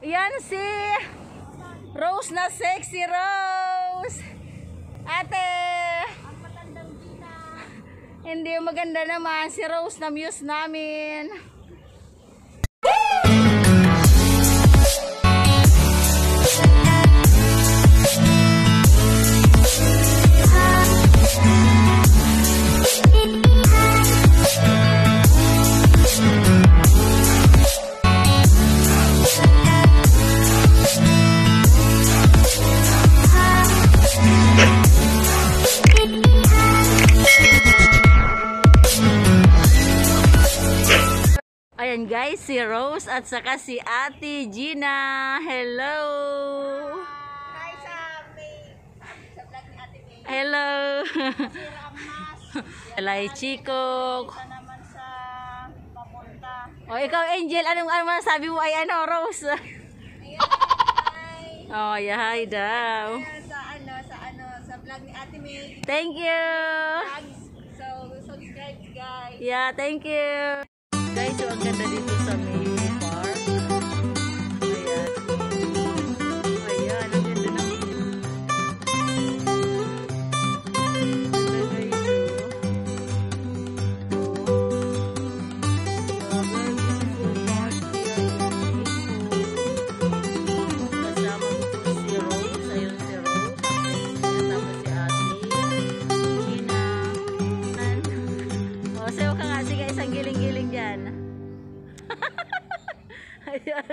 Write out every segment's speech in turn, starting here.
Yan si Rose na sexy Rose. Ate. Hindi maganda naman si Rose na muse namin. Ayan guys, si Rose at saka si Ate Gina. Hello! Hi sa vlog ni Ate May. Hello! Si Ramas. Alay Chikok. Ito naman sa papunta. O ikaw Angel, anong sabi mo ay ano Rose? Ayan, hi. Oh, hi daw. Ayan, sa vlog ni Ate May. Thank you! So, subscribe guys. Yeah, thank you! Guys, so ang ganda dito sa may park. Ayan. Ayan, ang ganda ng view. Kasama ko po si Rose. Ayun si Rose. Tapos si Ate Gina. O, sayo ka nga. Sige, isang giling-giling dyan. Ayan.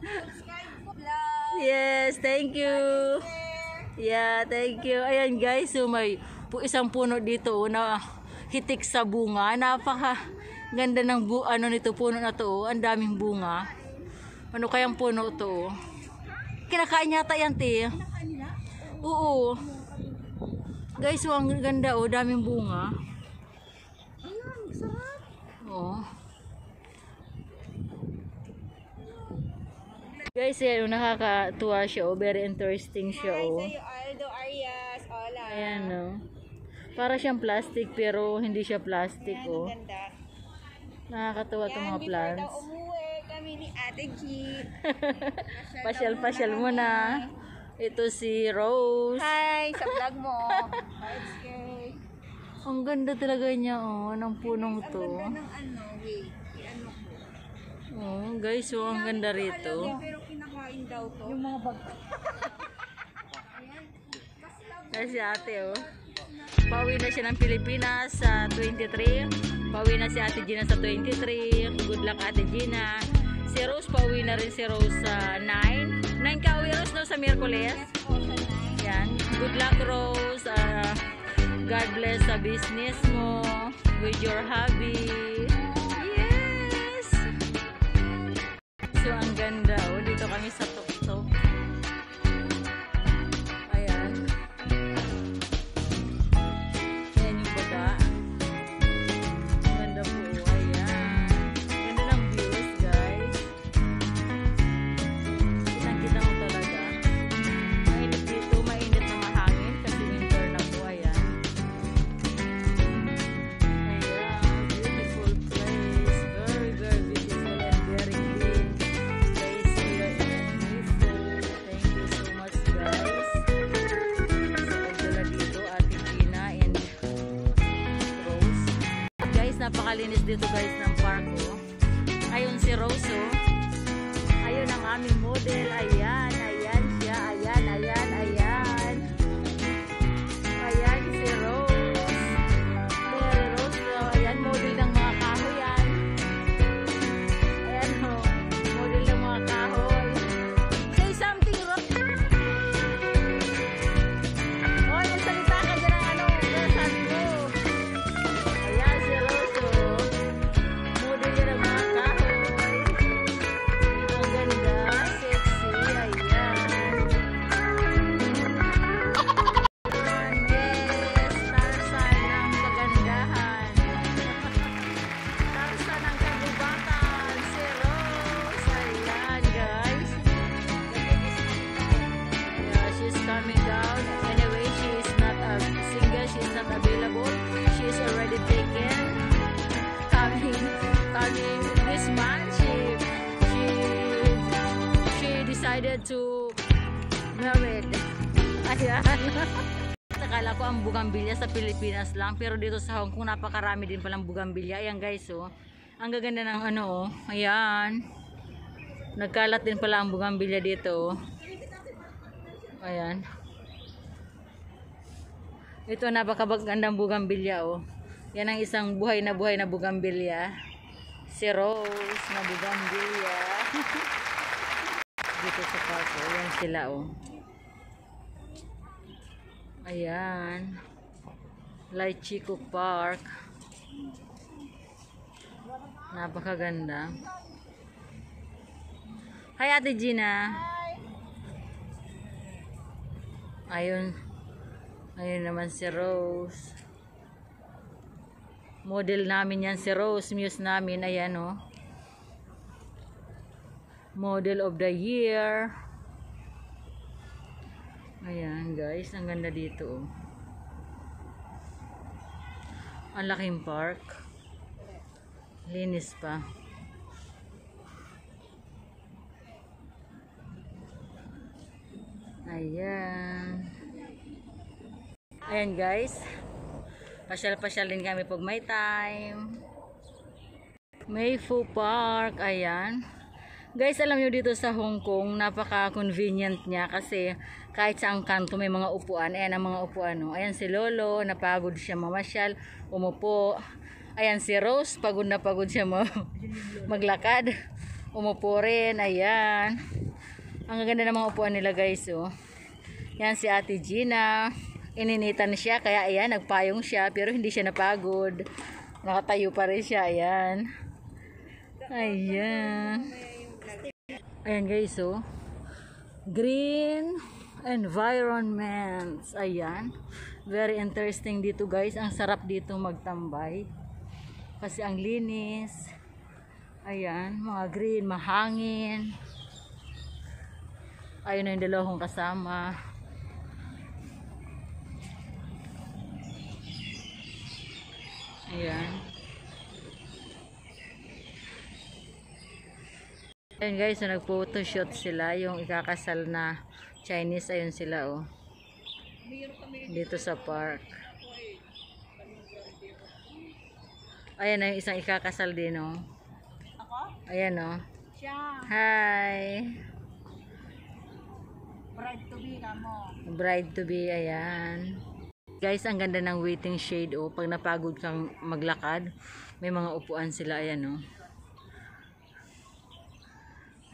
Subscribe po vlog. Yes, thank you. Yeah, thank you. Ayan guys, so may isang puno dito na hitik sa bunga. Napaka ganda ng ano nito, puno na to. Ang daming bunga. Ano kayang puno to? Kinakain yata yan, te. Oo. Guys, so ang ganda oh, daming bunga. Ayan, sarap. Oh. Guys, yan, nakakatuwa siya, oh. Very interesting siya, Hi oh. sa'yo, Aldo Arias. Hola. Ayan, no. Para siyang plastic, pero hindi siya plastic, Ayan, oh. ang ganda. Nakakatuwa itong mga Before plants. daw umuwi kami ni Ate G. Pasyal-pasyal mo na. Ito si Rose. Hi, sa vlog mo. Let's go. Ang ganda talaga niya, oh, ng punong Ang to. ganda ng ano, wait. I-ano ko. Oh, guys, so ang ganda rito. Pero kinakain daw to. Yung mga bag. Kasi si ate, oh. Pauwi na siya ng Pilipinas sa 23. Pauwi na si Ate Gina sa 23. Good luck Ate Gina. Si Rose, pauwi na rin si Rose sa 9. 9 ka uwi Rose, no, sa Miyerkules. Yan. Good luck Rose. God bless sa business mo. With your hobby. Yes! So, ang ganda. Oh, dito kami sa Tuktok. Ayan. Ayan yung baga. Ganda po. Ayan. Ganda ng views, guys. Kitang-kita ko talaga. Mainit dito. Mainit na mahangin kasi winter na po. Ayan. Ayan. Beautiful place. Very, very beautiful and very clean place here in Mifo. Thank you so much, guys. Sa pagdala dito, Ate Gina and Rose. Guys, napakalinis dito guys ng park, oh. Ayun si Rose, oh. Ayun ang aming model. Ayan, ayan siya. Ayan, ayan, ayan. Ayan si Rose. Ayan, Rose, oh. Ayan, model ng mga kahoy yan. Ayan, oh. Model ng mga kahoy. Say something, Rose. Hoy, magsalita ka dyan ng ano. Ano sabi mo? Ayan si Rose, oh. decided to married. Ayan. Akala ko ang bugambilya sa Pilipinas lang, pero dito sa Hong Kong napakarami din palang bugambilya. Ayan guys, oh. Ang gaganda ng ano, oh. Ayan. Nagkalat din pala ang bugambilya dito, oh. Ayan. Ito napakagandang bugambilya, oh. Yan ang isang buhay na bugambilya. Si Rose na bugambilya. Dito sa park, oh. Yan sila, oh. Ayan. Lai Chico Park. Napakaganda. Hi Ate Gina. Ayun. Ayun naman si Rose. Model namin yan si Rose. Muse namin. Ayan, oh. Model of the year. Ayan guys, ang ganda dito, oh. Ang laking park. Linis pa. Ayan. Ayan guys. Pasyal-pasyal din kami pag may time. Mayfu Park. Ayan. Guys, alam nyo dito sa Hong Kong, napaka-convenient niya kasi kahit saang kanto may mga upuan. Ayan ang mga upuan. Oh. Ayan si Lolo, napagod siya mamasyal, umupo. Ayan si Rose, pagod na pagod siya maglakad. Umupo rin. Ayan. Ang ganda ng mga upuan nila guys. Oh. Yan si Ate Gina. Ininitan siya, kaya ayan, nagpayong siya, pero hindi siya napagod. Nakatayo pa rin siya. Ayan. Ayan. Ayan guys, oh. Green environments. Ayan. Very interesting dito guys. Ang sarap dito magtambay. Kasi ang linis. Ayan. Mga green, mahangin. Ayun na yung dalawang kasama. Ayan. Ayun guys, so nag-photoshoot sila. Yung ikakasal na Chinese, ayun sila, oh. Dito sa park. Ayan na yung isang ikakasal din, oh. Ayan, oh. Hi. Bride to be ka mo. Bride to be, ayan. Guys, ang ganda ng waiting shade, oh. Pag napagod kang maglakad, may mga upuan sila, ayan, oh.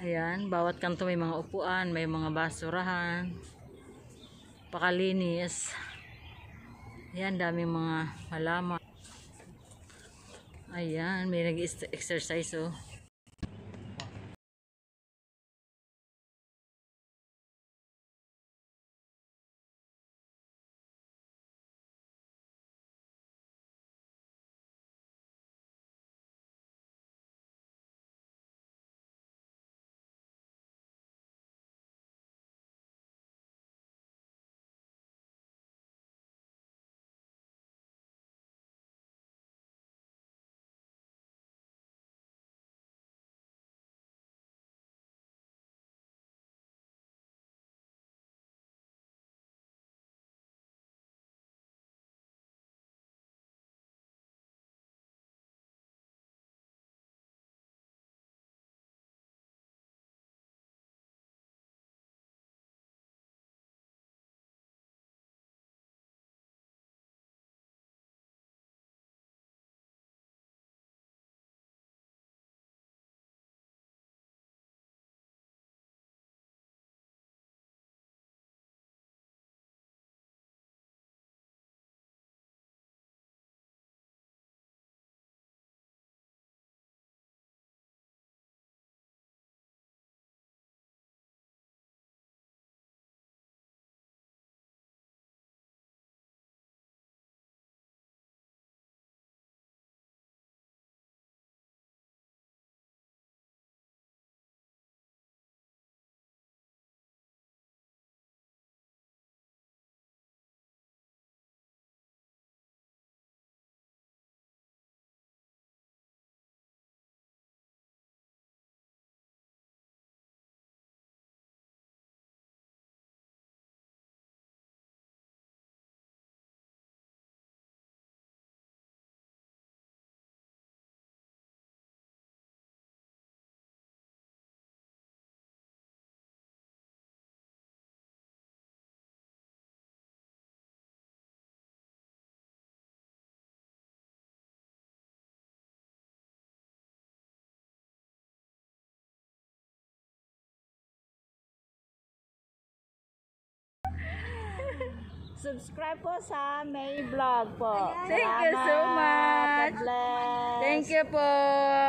Ayan, bawat kanto may mga upuan, may mga basurahan. Pakalinis. Ayan, daming mga halaman. Ayan, may nag-exercise, oh. Subscribe po sa May Vlog po. Thank you so Salamat. much. God bless. Thank you po.